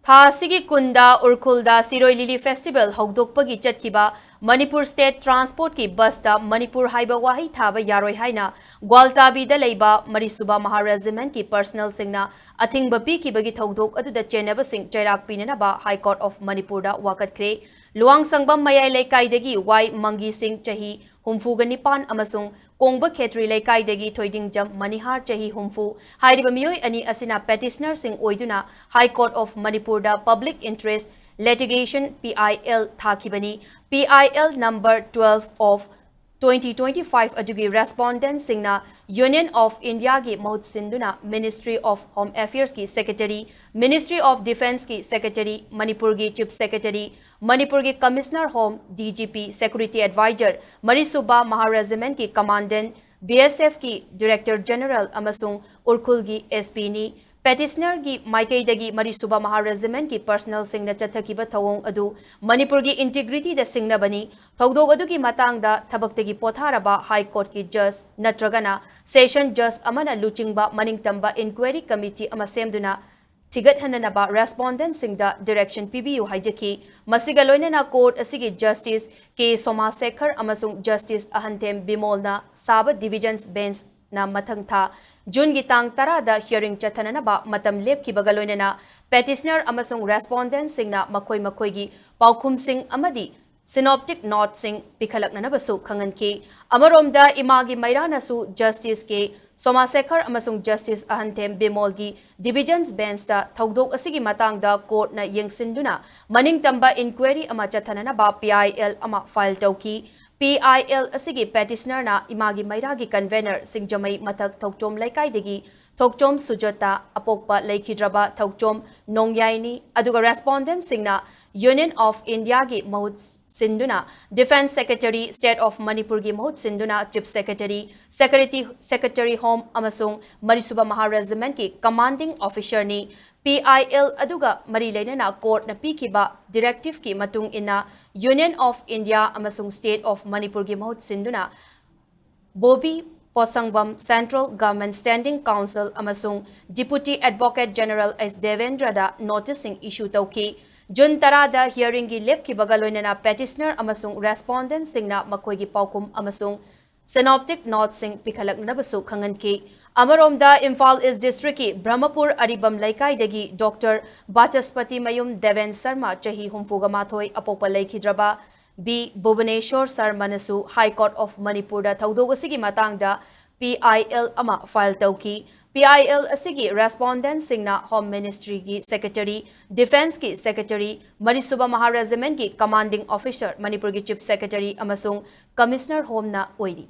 Tha sigi kunda urkulda Siroi Lili Festival hogdokpagi chatkiba Manipur State Transport ki bus ta Manipur haiba wahi thaba yaroi haina Gwaltabi da leiba Marisuba Maharegiment ki personal singna athingba pikibagi thogdok aduda chenaba sing Cheirak Peenaba High Court of Manipur da Wakatkhre Luang Sangbam Mayai Leikaidagi Y Mangi Singh Chahi Humfuga Nipan amasung Kongba Khetri Leikaidagi Thoiding Jam Manihar Chahi Humfu Hairiba Miyoi ani asina petitioner sing oiduna High Court of Manipur da Public Interest Litigation PIL Thakibani PIL number 12 of 2025 adugi respondent singna Union of India ki mahut sinduna Ministry of Home Affairs ki Secretary, Ministry of Defence ki Secretary, Manipur ki Chief Secretary, Manipur ki Commissioner Home, DGP, Security Advisor, Marisuba Maharegiment ki Commandant, BSF ki Director General amasung Urkhul ki SP ni Petitioner ki Maikaidagi Marisuba Maharegiment ki personal singna chathakiba thawong adu Manipur ki integrity da singna bani thawdog adu ki matang da thabaktagi potharaba High Court ki judge natragana session judge amana luchingba maningtamba inquiry committee ama semduna Tigat hananaba respondent singda direction PBU haijaki masiga loinana court asigi justice K Somasekhar amasung justice Ahantem Bimolna Saba divisions bench na mathang tha June gi tang tara da hearing chathanana ba matam lep ki bagaloinana petitioner amasung respondent singna makoi gi paukhum sing amadi synoptic note sing pikhalakna basu khangan ki amaromda imagi mairana su justice ke Somasekhar amasung justice Ahantem Bimol gi divisions bench da thogdok asigi matang da court na yengsinduna maning tamba inquiry ama chathanana ba PIL ama file tauki PIL asigi petitioner na imagi mairagi convener singjamai mathak thokchom laikai Thokchom Sujata apokpa laikhidraba Thokchom Nongyaini aduga respondent singna Union of India gi mahut sinduna Defence Secretary State of Manipur gi mahut sinduna Chief Secretary Secretary Home amasung Marisuba Maharegiment ki commanding officer ni PIL aduga mari leinana court na pikiba directive ki matung ina Union of India amasung State of Manipur gi mahut sinduna Bobby Posangbam Central Government Standing Council amasung Deputy Advocate General S. Devendra da noticing issue tauki Jun tarada hearing gi lep ki bagaloinana petitioner amasung respondent singna makoi gi paukum amasung synoptic note sing pikhalakna basu khangan ki Amaromda Imphal is district ki Brahmapur Aribam Laikai dagi Dr. Bachaspati Mayum Deven Sharma chahi humfuga mathoi apokpa laikhidraba B. Bhubaneswar Sar Manasu High Court of Manipur da thawdog asigi matang da PIL ama file tauki PIL asigi respondent singna Home Ministry ki Secretary, Defence ki Secretary, Marisuba Maharegiment ki Commanding Officer, Manipur ki Chief Secretary amasung Commissioner Home na oiri.